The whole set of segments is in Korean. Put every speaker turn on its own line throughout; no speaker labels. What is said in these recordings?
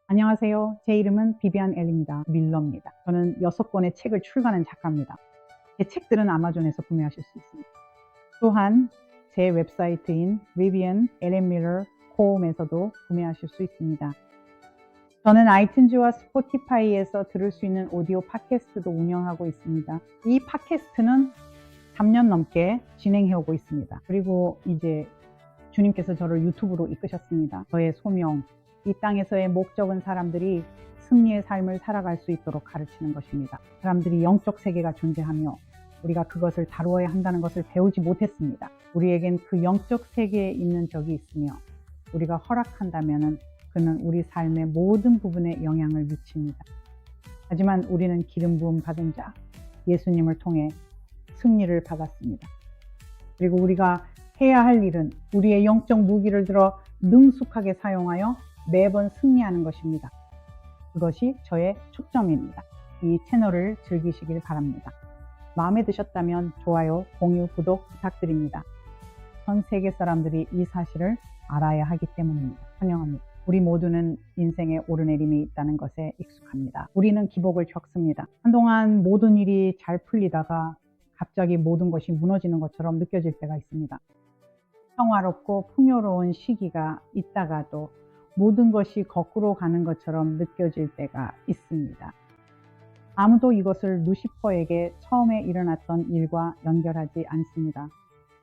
안녕하세요. 제 이름은 비비안 엘입니다. 밀러입니다. 저는 6권의 책을 출간한 작가입니다. 제 책들은 아마존에서 구매하실 수 있습니다. 또한 제 웹사이트인 Vivian Ellen Miller com에서도 구매하실 수 있습니다. 저는 아이튠즈와 스포티파이에서 들을 수 있는 오디오 팟캐스트도 운영하고 있습니다. 이 팟캐스트는 3년 넘게 진행해오고 있습니다. 그리고 이제 주님께서 저를 유튜브로 이끄셨습니다. 저의 소명, 이 땅에서의 목적은 사람들이 승리의 삶을 살아갈 수 있도록 가르치는 것입니다. 사람들이 영적 세계가 존재하며 우리가 그것을 다루어야 한다는 것을 배우지 못했습니다. 우리에겐 그 영적 세계에 있는 적이 있으며 우리가 허락한다면 그는 우리 삶의 모든 부분에 영향을 미칩니다. 하지만 우리는 기름 부음 받은 자 예수님을 통해 승리를 받았습니다. 그리고 우리가 해야 할 일은 우리의 영적 무기를 들어 능숙하게 사용하여 매번 승리하는 것입니다. 그것이 저의 초점입니다. 이 채널을 즐기시길 바랍니다. 마음에 드셨다면 좋아요, 공유, 구독 부탁드립니다. 전 세계 사람들이 이 사실을 알아야 하기 때문입니다. 환영합니다. 우리 모두는 인생에 오르내림이 있다는 것에 익숙합니다. 우리는 기복을 겪습니다. 한동안 모든 일이 잘 풀리다가 갑자기 모든 것이 무너지는 것처럼 느껴질 때가 있습니다. 평화롭고 풍요로운 시기가 있다가도 모든 것이 거꾸로 가는 것처럼 느껴질 때가 있습니다. 아무도 이것을 루시퍼에게 처음에 일어났던 일과 연결하지 않습니다.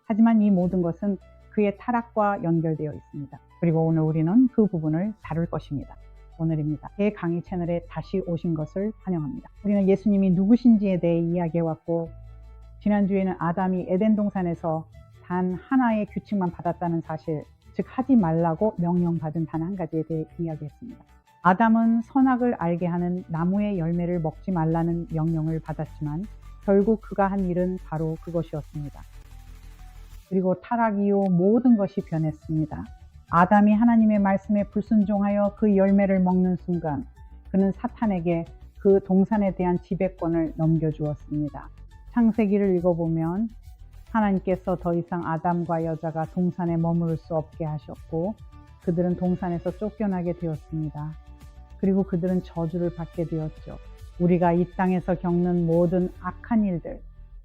하지만 이 모든 것은 그의 타락과 연결되어 있습니다. 그리고 오늘 우리는 그 부분을 다룰 것입니다. 오늘입니다. 제 강의 채널에 다시 오신 것을 환영합니다. 우리는 예수님이 누구신지에 대해 이야기해왔고, 지난주에는 아담이 에덴 동산에서 단 하나의 규칙만 받았다는 사실, 즉 하지 말라고 명령받은 단 한 가지에 대해 이야기했습니다. 아담은 선악을 알게 하는 나무의 열매를 먹지 말라는 명령을 받았지만 결국 그가 한 일은 바로 그것이었습니다. 그리고 타락 이후 모든 것이 변했습니다. 아담이 하나님의 말씀에 불순종하여 그 열매를 먹는 순간 그는 사탄에게 그 동산에 대한 지배권을 넘겨주었습니다. 창세기를 읽어보면 하나님께서 더 이상 아담과 여자가 동산에 머무를 수 없게 하셨고 그들은 동산에서 쫓겨나게 되었습니다. 그리고 그들은 저주를 받게 되었죠. 우리가 이 땅에서 겪는 모든 악한 일들,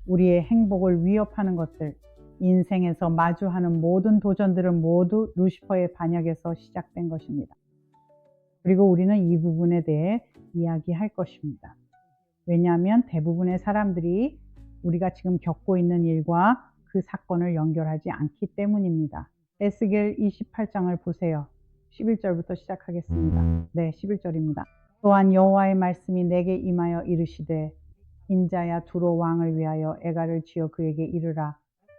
우리의 행복을 위협하는 것들, 인생에서 마주하는 모든 도전들은 모두 루시퍼의 반역에서 시작된 것입니다. 그리고 우리는 이 부분에 대해 이야기할 것입니다. 왜냐하면 대부분의 사람들이 우리가 지금 겪고 있는 일과 그 사건을 연결하지 않기 때문입니다. 에스겔 28장을 보세요. 11절부터 시작하겠습니다. 네, 11절입니다. 또한 여호와의 말씀이 내게 임하여 이르시되 인자야 두로 왕을 위하여 애가를 지어 그에게 이르라.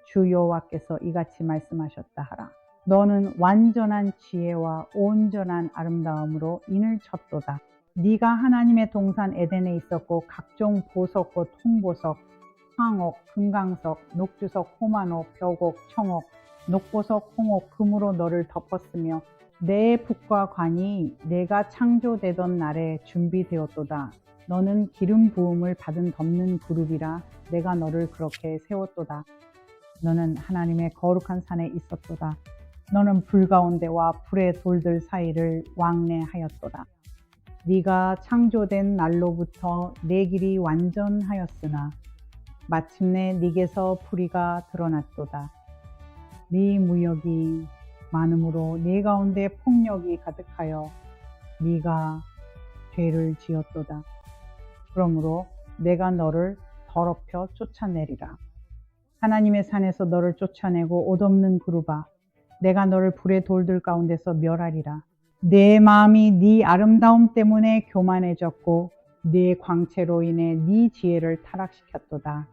주 여호와께서 이같이 말씀하셨다 하라. 너는 완전한 지혜와 온전한 아름다움으로 인을 쳤도다. 네가 하나님의 동산 에덴에 있었고 각종 보석과 통보석, 황옥, 금강석, 녹주석, 호마노, 벽옥, 청옥, 녹보석, 홍옥, 금으로 너를 덮었으며 내 북과 관이 내가 창조되던 날에 준비되었도다. 너는 기름 부음을 받은 덮는 그룹이라 내가 너를 그렇게 세웠도다. 너는 하나님의 거룩한 산에 있었도다. 너는 불 가운데와 불의 돌들 사이를 왕래하였도다. 네가 창조된 날로부터 내 길이 완전하였으나 마침내 네게서 불의가 드러났도다. 네 무역이 많음으로 네 가운데 폭력이 가득하여 네가 죄를 지었도다. 그러므로 내가 너를 더럽혀 쫓아내리라. 하나님의 산에서 너를 쫓아내고 옷없는 그루바 내가 너를 불의 돌들 가운데서 멸하리라. 내 마음이 네 아름다움 때문에 교만해졌고 네 광채로 인해 네 지혜를 타락시켰도다.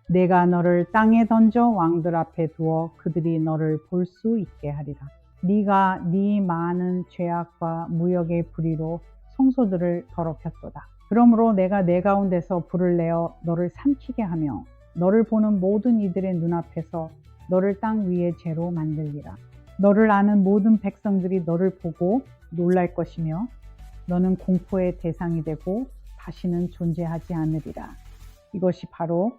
내가 너를 땅에 던져 왕들 앞에 두어 그들이 너를 볼 수 있게 하리라. 네가 네 많은 죄악과 무역의 불의로 성소들을 더럽혔도다. 그러므로 내가 내 가운데서 불을 내어 너를 삼키게 하며 너를 보는 모든 이들의 눈앞에서 너를 땅 위의 죄로 만들리라. 너를 아는 모든 백성들이 너를 보고 놀랄 것이며 너는 공포의 대상이 되고 다시는 존재하지 않으리라. 이것이 바로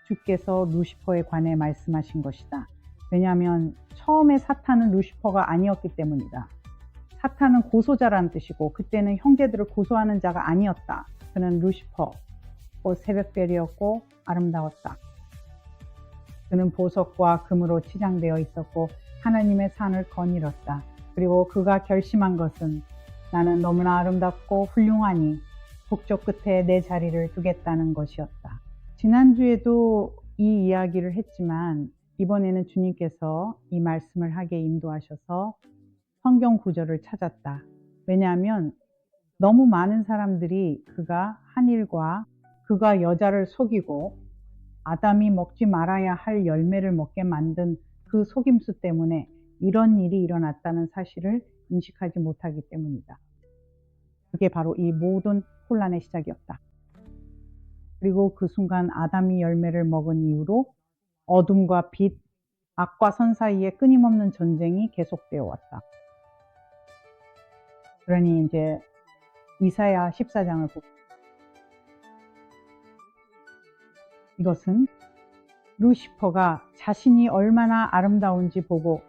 주께서 루시퍼에 관해 말씀하신 것이다. 왜냐하면 처음에 사탄은 루시퍼가 아니었기 때문이다. 사탄은 고소자라는 뜻이고 그때는 형제들을 고소하는 자가 아니었다. 그는 루시퍼, 곧 새벽별이었고 아름다웠다. 그는 보석과 금으로 치장되어 있었고 하나님의 산을 거닐었다. 그리고 그가 결심한 것은 나는 너무나 아름답고 훌륭하니 북쪽 끝에 내 자리를 두겠다는 것이었다. 지난주에도 이 이야기를 했지만 이번에는 주님께서 이 말씀을 하게 인도하셔서 성경 구절을 찾았다. 왜냐하면 너무 많은 사람들이 그가 한 일과 그가 여자를 속이고 아담이 먹지 말아야 할 열매를 먹게 만든 그 속임수 때문에 이런 일이 일어났다는 사실을 인식하지 못하기 때문이다. 그게 바로 이 모든 혼란의 시작이었다. 그리고 그 순간 아담이 열매를 먹은 이후로 어둠과 빛, 악과 선 사이에 끊임없는 전쟁이 계속되어 왔다. 그러니 이제 이사야 14장을 보고 이것은 루시퍼가 자신이 얼마나 아름다운지 보고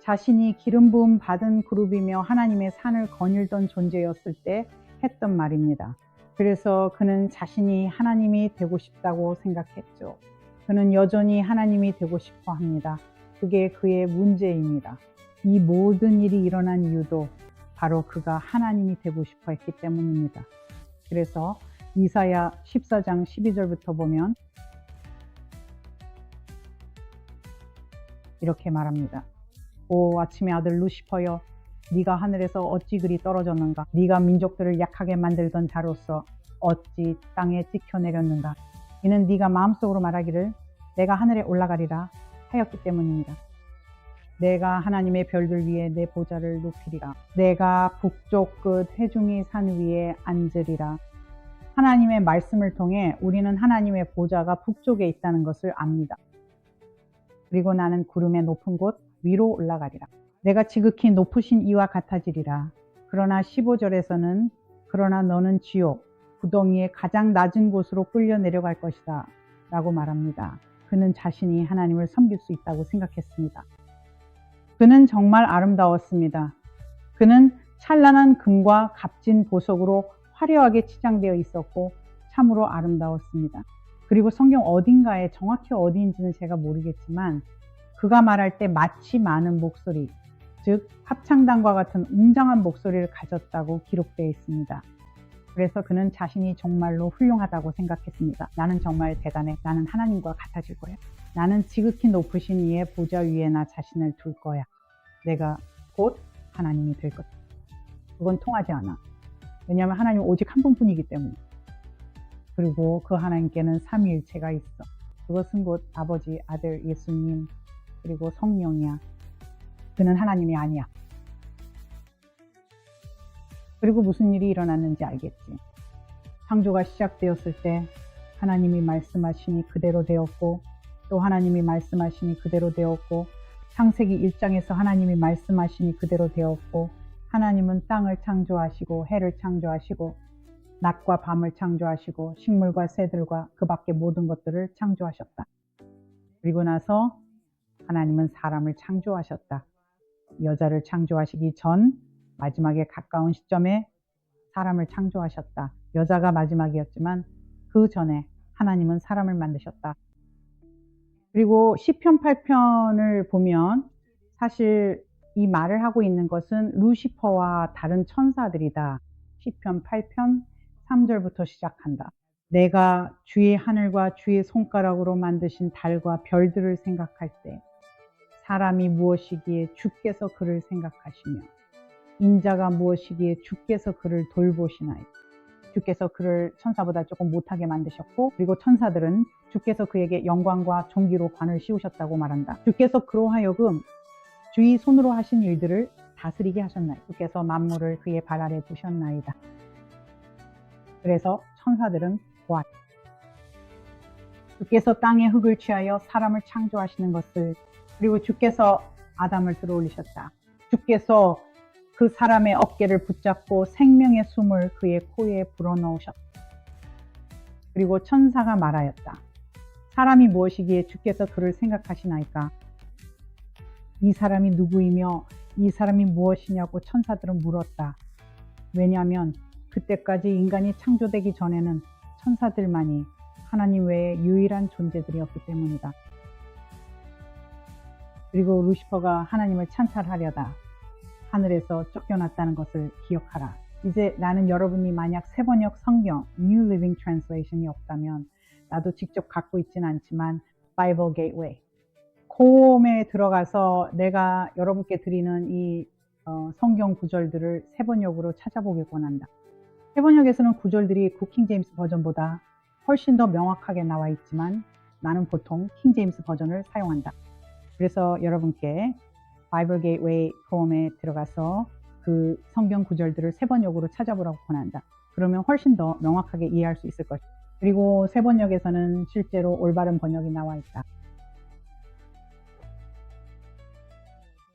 자신이 기름 부음 받은 그룹이며 하나님의 산을 거닐던 존재였을 때 했던 말입니다. 그래서 그는 자신이 하나님이 되고 싶다고 생각했죠. 그는 여전히 하나님이 되고 싶어 합니다. 그게 그의 문제입니다. 이 모든 일이 일어난 이유도 바로 그가 하나님이 되고 싶어 했기 때문입니다. 그래서 이사야 14장 12절부터 보면 이렇게 말합니다. 오 아침의 아들 루시퍼여, 네가 하늘에서 어찌 그리 떨어졌는가? 네가 민족들을 약하게 만들던 자로서 어찌 땅에 찍혀내렸는가? 이는 네가 마음속으로 말하기를 내가 하늘에 올라가리라 하였기 때문입니다. 내가 하나님의 별들 위에 내 보좌를 높이리라. 내가 북쪽 끝 회중이 산 위에 앉으리라. 하나님의 말씀을 통해 우리는 하나님의 보좌가 북쪽에 있다는 것을 압니다. 그리고 나는 구름의 높은 곳 위로 올라가리라. 내가 지극히 높으신 이와 같아지리라. 그러나 15절에서는 그러나 너는 지옥, 구덩이의 가장 낮은 곳으로 끌려 내려갈 것이다 라고 말합니다. 그는 자신이 하나님을 섬길 수 있다고 생각했습니다. 그는 정말 아름다웠습니다. 그는 찬란한 금과 값진 보석으로 화려하게 치장되어 있었고 참으로 아름다웠습니다. 그리고 성경 어딘가에 정확히 어디인지는 제가 모르겠지만 그가 말할 때 마치 많은 목소리, 즉 합창단과 같은 웅장한 목소리를 가졌다고 기록되어 있습니다. 그래서 그는 자신이 정말로 훌륭하다고 생각했습니다. 나는 정말 대단해. 나는 하나님과 같아질 거야. 나는 지극히 높으신 이의 보좌 위에 나 자신을 둘 거야. 내가 곧 하나님이 될 거야. 그건 통하지 않아. 왜냐하면 하나님 오직 한 분뿐이기 때문에. 그리고 그 하나님께는 삼위일체가 있어. 그것은 곧 아버지, 아들, 예수님, 그리고 성령이야. 그는 하나님이 아니야. 그리고 무슨 일이 일어났는지 알겠지. 창조가 시작되었을 때 하나님이 말씀하시니 그대로 되었고 또 하나님이 말씀하시니 그대로 되었고 창세기 1장에서 하나님이 말씀하시니 그대로 되었고 하나님은 땅을 창조하시고 해를 창조하시고 낮과 밤을 창조하시고 식물과 새들과 그 밖의 모든 것들을 창조하셨다. 그리고 나서 하나님은 사람을 창조하셨다. 여자를 창조하시기 전 마지막에 가까운 시점에 사람을 창조하셨다. 여자가 마지막이었지만 그 전에 하나님은 사람을 만드셨다. 그리고 시편 8편을 보면 사실 이 말을 하고 있는 것은 루시퍼와 다른 천사들이다. 시편 8편 3절부터 시작한다. 내가 주의 하늘과 주의 손가락으로 만드신 달과 별들을 생각할 때 사람이 무엇이기에 주께서 그를 생각하시며 인자가 무엇이기에 주께서 그를 돌보시나이까. 주께서 그를 천사보다 조금 못하게 만드셨고 그리고 천사들은 주께서 그에게 영광과 존귀로 관을 씌우셨다고 말한다. 주께서 그로 하여금 주의 손으로 하신 일들을 다스리게 하셨나이다. 주께서 만물을 그의 발 아래 두셨나이다. 그래서 천사들은 보았다. 주께서 땅의 흙을 취하여 사람을 창조하시는 것을 그리고 주께서 아담을 들어올리셨다. 주께서 그 사람의 어깨를 붙잡고 생명의 숨을 그의 코에 불어넣으셨다. 그리고 천사가 말하였다. 사람이 무엇이기에 주께서 그를 생각하시나이까? 이 사람이 누구이며 이 사람이 무엇이냐고 천사들은 물었다. 왜냐하면 그때까지 인간이 창조되기 전에는 천사들만이 하나님 외에 유일한 존재들이었기 때문이다. 그리고 루시퍼가 하나님을 찬탈하려다 하늘에서 쫓겨났다는 것을 기억하라. 이제 나는 여러분이 만약 세번역 성경 New Living Translation이 없다면 나도 직접 갖고 있지는 않지만 Bible Gateway 홈에 들어가서 내가 여러분께 드리는 이 성경 구절들을 세번역으로 찾아보길 권한다. 세번역에서는 구절들이 킹 제임스 버전보다 훨씬 더 명확하게 나와 있지만 나는 보통 킹 제임스 버전을 사용한다. 그래서 여러분께 바이블 게이트웨이 홈에 들어가서 그 성경 구절들을 세번역으로 찾아보라고 권한다. 그러면 훨씬 더 명확하게 이해할 수 있을 것이다. 그리고 세번역에서는 실제로 올바른 번역이 나와 있다.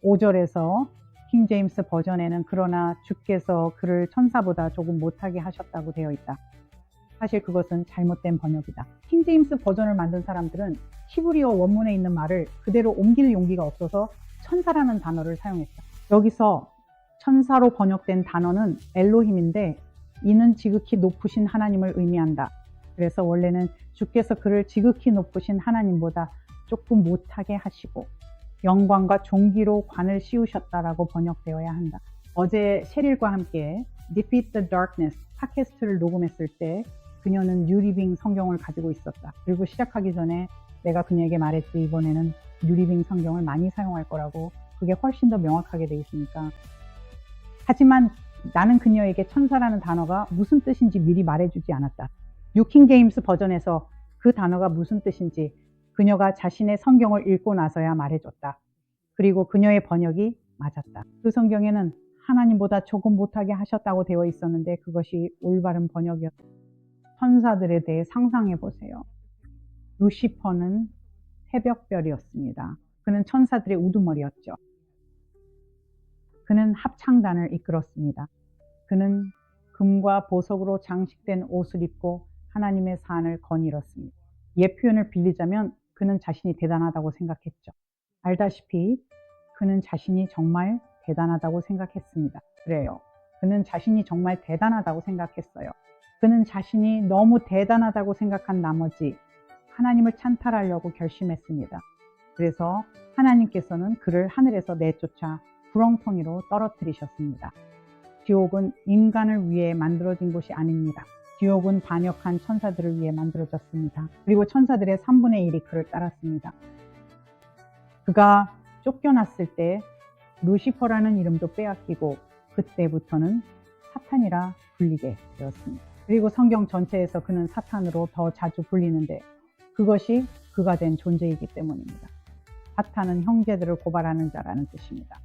5절에서 킹 제임스 버전에는 그러나 주께서 그를 천사보다 조금 못하게 하셨다고 되어 있다. 사실 그것은 잘못된 번역이다. 킹 제임스 버전을 만든 사람들은 히브리어 원문에 있는 말을 그대로 옮길 용기가 없어서 천사라는 단어를 사용했다. 여기서 천사로 번역된 단어는 엘로힘인데 이는 지극히 높으신 하나님을 의미한다. 그래서 원래는 주께서 그를 지극히 높으신 하나님보다 조금 못하게 하시고 영광과 존귀로 관을 씌우셨다라고 번역되어야 한다. 어제 셰릴과 함께 Defeat the Darkness 팟캐스트를 녹음했을 때 그녀는 뉴리빙 성경을 가지고 있었다. 그리고 시작하기 전에 내가 그녀에게 말했지 이번에는 뉴리빙 성경을 많이 사용할 거라고. 그게 훨씬 더 명확하게 돼 있으니까. 하지만 나는 그녀에게 천사라는 단어가 무슨 뜻인지 미리 말해주지 않았다. 뉴킹 제임스 버전에서 그 단어가 무슨 뜻인지 그녀가 자신의 성경을 읽고 나서야 말해줬다. 그리고 그녀의 번역이 맞았다. 그 성경에는 하나님보다 조금 못하게 하셨다고 되어 있었는데 그것이 올바른 번역이었다. 천사들에 대해 상상해 보세요. 루시퍼는 새벽별이었습니다. 그는 천사들의 우두머리였죠. 그는 합창단을 이끌었습니다. 그는 금과 보석으로 장식된 옷을 입고 하나님의 산을 거닐었습니다. 옛 표현을 빌리자면 그는 자신이 대단하다고 생각했죠. 알다시피 그는 자신이 정말 대단하다고 생각했습니다. 그래요. 그는 자신이 정말 대단하다고 생각했어요. 그는 자신이 너무 대단하다고 생각한 나머지 하나님을 찬탈하려고 결심했습니다. 그래서 하나님께서는 그를 하늘에서 내쫓아 구렁텅이로 떨어뜨리셨습니다. 지옥은 인간을 위해 만들어진 곳이 아닙니다. 지옥은 반역한 천사들을 위해 만들어졌습니다. 그리고 천사들의 3분의 1이 그를 따랐습니다. 그가 쫓겨났을 때 루시퍼라는 이름도 빼앗기고 그때부터는 사탄이라 불리게 되었습니다. 그리고 성경 전체에서 그는 사탄으로 더 자주 불리는데 그것이 그가 된 존재이기 때문입니다. 사탄은 형제들을 고발하는 자라는 뜻입니다.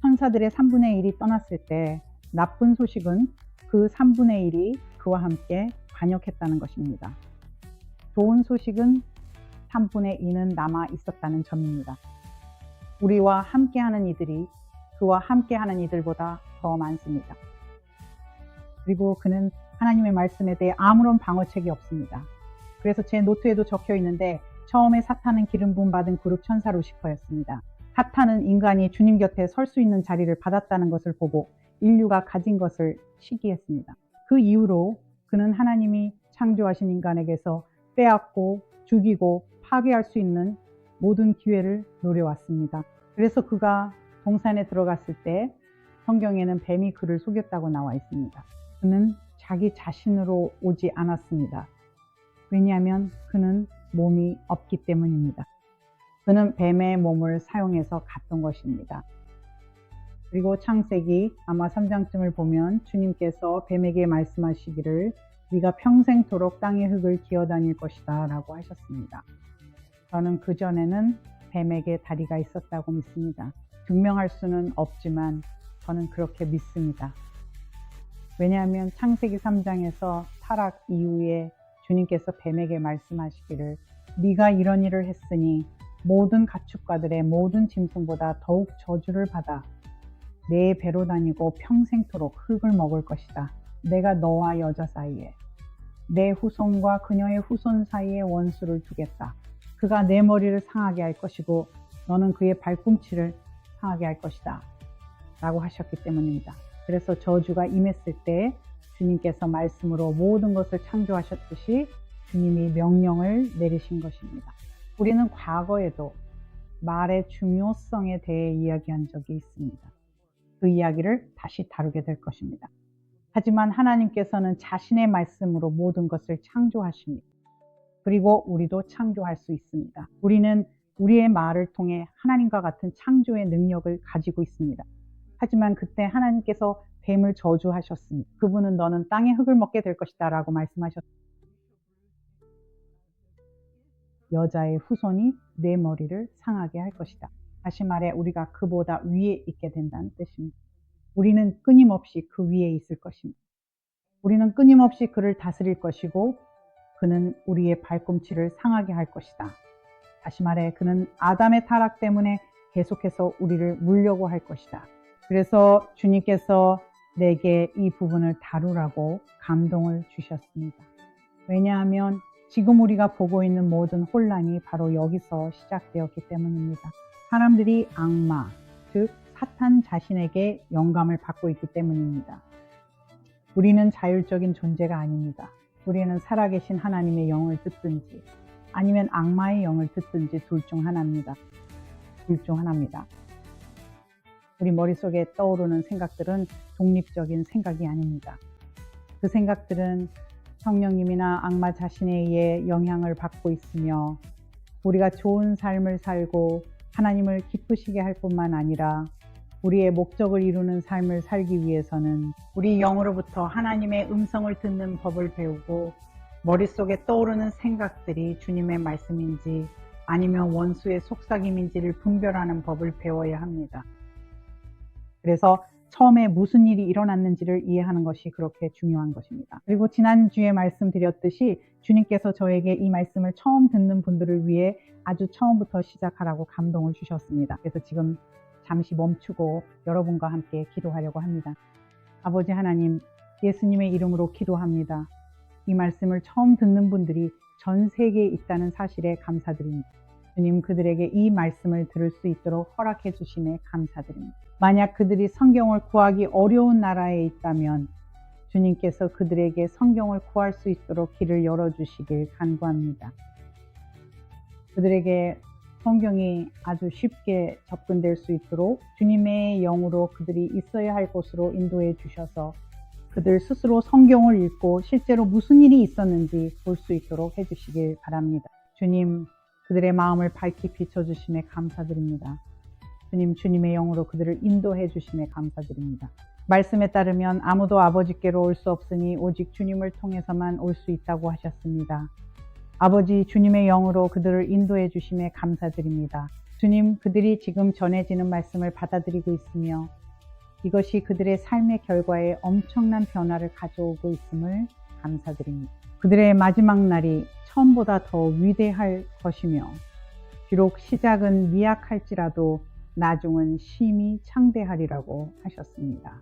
천사들의 3분의 1이 떠났을 때 나쁜 소식은 그 3분의 1이 그와 함께 반역했다는 것입니다. 좋은 소식은 3분의 2는 남아 있었다는 점입니다. 우리와 함께하는 이들이 그와 함께하는 이들보다 더 많습니다. 그리고 그는 하나님의 말씀에 대해 아무런 방어책이 없습니다. 그래서 제 노트에도 적혀 있는데 처음에 사탄은 기름 부음 받은 그룹 천사 루시퍼였습니다. 사탄은 인간이 주님 곁에 설 수 있는 자리를 받았다는 것을 보고 인류가 가진 것을 시기했습니다. 그 이후로 그는 하나님이 창조하신 인간에게서 빼앗고 죽이고 파괴할 수 있는 모든 기회를 노려왔습니다. 그래서 그가 동산에 들어갔을 때 성경에는 뱀이 그를 속였다고 나와 있습니다. 그는 자기 자신으로 오지 않았습니다. 왜냐하면 그는 몸이 없기 때문입니다. 그는 뱀의 몸을 사용해서 갔던 것입니다. 그리고 창세기 아마 3장쯤을 보면 주님께서 뱀에게 말씀하시기를 네가 평생토록 땅의 흙을 기어다닐 것이다 라고 하셨습니다. 저는 그전에는 뱀에게 다리가 있었다고 믿습니다. 증명할 수는 없지만 저는 그렇게 믿습니다. 왜냐하면 창세기 3장에서 타락 이후에 주님께서 뱀에게 말씀하시기를 네가 이런 일을 했으니 모든 가축과들의 모든 짐승보다 더욱 저주를 받아 내 배로 다니고 평생토록 흙을 먹을 것이다. 내가 너와 여자 사이에 내 후손과 그녀의 후손 사이에 원수를 두겠다. 그가 내 머리를 상하게 할 것이고 너는 그의 발꿈치를 상하게 할 것이다 라고 하셨기 때문입니다. 그래서 저주가 임했을 때 주님께서 말씀으로 모든 것을 창조하셨듯이 주님이 명령을 내리신 것입니다. 우리는 과거에도 말의 중요성에 대해 이야기한 적이 있습니다. 그 이야기를 다시 다루게 될 것입니다. 하지만 하나님께서는 자신의 말씀으로 모든 것을 창조하십니다. 그리고 우리도 창조할 수 있습니다. 우리는 우리의 말을 통해 하나님과 같은 창조의 능력을 가지고 있습니다. 하지만 그때 하나님께서 뱀을 저주하셨습니다. 그분은 너는 땅의 흙을 먹게 될 것이다 라고 말씀하셨습니다. 여자의 후손이 내 머리를 상하게 할 것이다. 다시 말해 우리가 그보다 위에 있게 된다는 뜻입니다. 우리는 끊임없이 그 위에 있을 것입니다. 우리는 끊임없이 그를 다스릴 것이고 그는 우리의 발꿈치를 상하게 할 것이다. 다시 말해 그는 아담의 타락 때문에 계속해서 우리를 물려고 할 것이다. 그래서 주님께서 내게 이 부분을 다루라고 감동을 주셨습니다. 왜냐하면 지금 우리가 보고 있는 모든 혼란이 바로 여기서 시작되었기 때문입니다. 사람들이 악마, 즉 사탄 자신에게 영감을 받고 있기 때문입니다. 우리는 자율적인 존재가 아닙니다. 우리는 살아계신 하나님의 영을 듣든지 아니면 악마의 영을 듣든지 둘 중 하나입니다. 둘 중 하나입니다. 우리 머릿속에 떠오르는 생각들은 독립적인 생각이 아닙니다. 그 생각들은 성령님이나 악마 자신에 의해 영향을 받고 있으며 우리가 좋은 삶을 살고 하나님을 기쁘시게 할 뿐만 아니라 우리의 목적을 이루는 삶을 살기 위해서는 우리 영으로부터 하나님의 음성을 듣는 법을 배우고 머릿속에 떠오르는 생각들이 주님의 말씀인지 아니면 원수의 속삭임인지를 분별하는 법을 배워야 합니다. 그래서 처음에 무슨 일이 일어났는지를 이해하는 것이 그렇게 중요한 것입니다. 그리고 지난주에 말씀드렸듯이 주님께서 저에게 이 말씀을 처음 듣는 분들을 위해 아주 처음부터 시작하라고 감동을 주셨습니다. 그래서 지금 잠시 멈추고 여러분과 함께 기도하려고 합니다. 아버지 하나님, 예수님의 이름으로 기도합니다. 이 말씀을 처음 듣는 분들이 전 세계에 있다는 사실에 감사드립니다. 주님, 그들에게 이 말씀을 들을 수 있도록 허락해 주심에 감사드립니다. 만약 그들이 성경을 구하기 어려운 나라에 있다면 주님께서 그들에게 성경을 구할 수 있도록 길을 열어주시길 간구합니다. 그들에게 성경이 아주 쉽게 접근될 수 있도록 주님의 영으로 그들이 있어야 할 곳으로 인도해 주셔서 그들 스스로 성경을 읽고 실제로 무슨 일이 있었는지 볼 수 있도록 해주시길 바랍니다. 주님, 그들의 마음을 밝히 비춰주심에 감사드립니다. 주님, 주님의 영으로 그들을 인도해 주심에 감사드립니다. 말씀에 따르면 아무도 아버지께로 올 수 없으니 오직 주님을 통해서만 올 수 있다고 하셨습니다. 아버지, 주님의 영으로 그들을 인도해 주심에 감사드립니다. 주님, 그들이 지금 전해지는 말씀을 받아들이고 있으며 이것이 그들의 삶의 결과에 엄청난 변화를 가져오고 있음을 감사드립니다. 그들의 마지막 날이 처음보다 더 위대할 것이며 비록 시작은 미약할지라도 나중은 심히 창대하리라고 하셨습니다.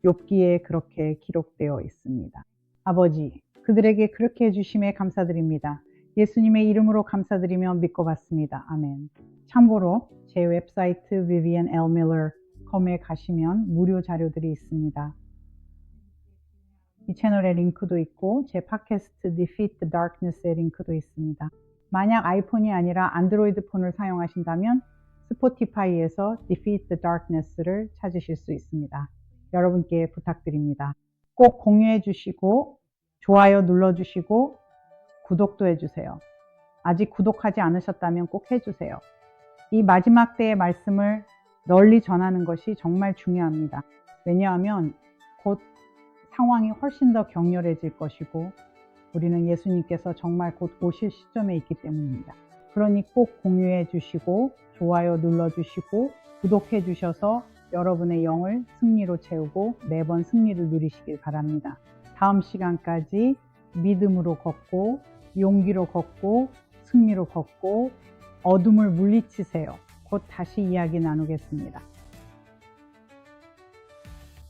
욥기에 그렇게 기록되어 있습니다. 아버지, 그들에게 그렇게 해주심에 감사드립니다. 예수님의 이름으로 감사드리며 믿고 받습니다. 아멘. 참고로 제 웹사이트 vivianlmiller.com에 가시면 무료 자료들이 있습니다. 이 채널에 링크도 있고 제 팟캐스트 Defeat the Darkness의 링크도 있습니다. 만약 아이폰이 아니라 안드로이드 폰을 사용하신다면 스포티파이에서 Defeat the Darkness를 찾으실 수 있습니다. 여러분께 부탁드립니다. 꼭 공유해 주시고 좋아요 눌러주시고 구독도 해주세요. 아직 구독하지 않으셨다면 꼭 해주세요. 이 마지막 때의 말씀을 널리 전하는 것이 정말 중요합니다. 왜냐하면 곧 상황이 훨씬 더 격렬해질 것이고 우리는 예수님께서 정말 곧 오실 시점에 있기 때문입니다. 그러니 꼭 공유해 주시고 좋아요 눌러주시고 구독해 주셔서 여러분의 영을 승리로 채우고 매번 승리를 누리시길 바랍니다. 다음 시간까지 믿음으로 걷고 용기로 걷고 승리로 걷고 어둠을 물리치세요. 곧 다시 이야기 나누겠습니다.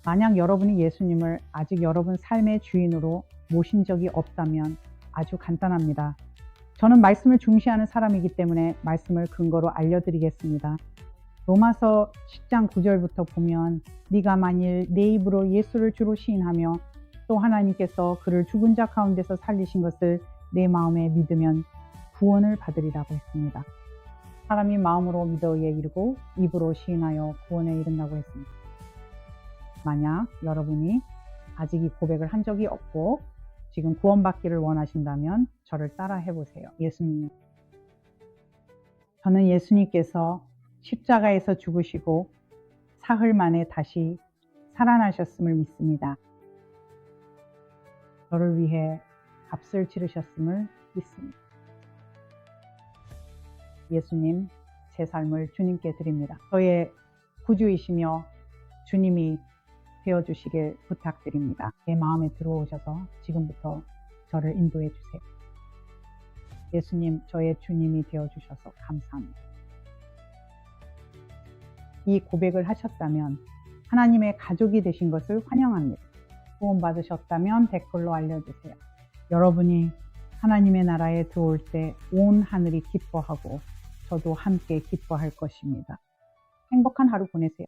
만약 여러분이 예수님을 아직 여러분 삶의 주인으로 모신 적이 없다면 아주 간단합니다. 저는 말씀을 중시하는 사람이기 때문에 말씀을 근거로 알려드리겠습니다. 로마서 10장 9절부터 보면 네가 만일 내 입으로 예수를 주로 시인하며 또 하나님께서 그를 죽은 자 가운데서 살리신 것을 내 마음에 믿으면 구원을 받으리라고 했습니다. 사람이 마음으로 믿어에 이르고 입으로 시인하여 구원에 이른다고 했습니다. 만약 여러분이 아직 이 고백을 한 적이 없고 지금 구원받기를 원하신다면 저를 따라 해보세요. 예수님, 저는 예수님께서 십자가에서 죽으시고 사흘 만에 다시 살아나셨음을 믿습니다. 저를 위해 값을 치르셨음을 믿습니다. 예수님, 제 삶을 주님께 드립니다. 저의 구주이시며 주님이 되어주시길 부탁드립니다. 제 마음에 들어오셔서 지금부터 저를 인도해 주세요. 예수님, 저의 주님이 되어주셔서 감사합니다. 이 고백을 하셨다면 하나님의 가족이 되신 것을 환영합니다. 구원 받으셨다면 댓글로 알려주세요. 여러분이 하나님의 나라에 들어올 때 온 하늘이 기뻐하고 저도 함께 기뻐할 것입니다. 행복한 하루 보내세요.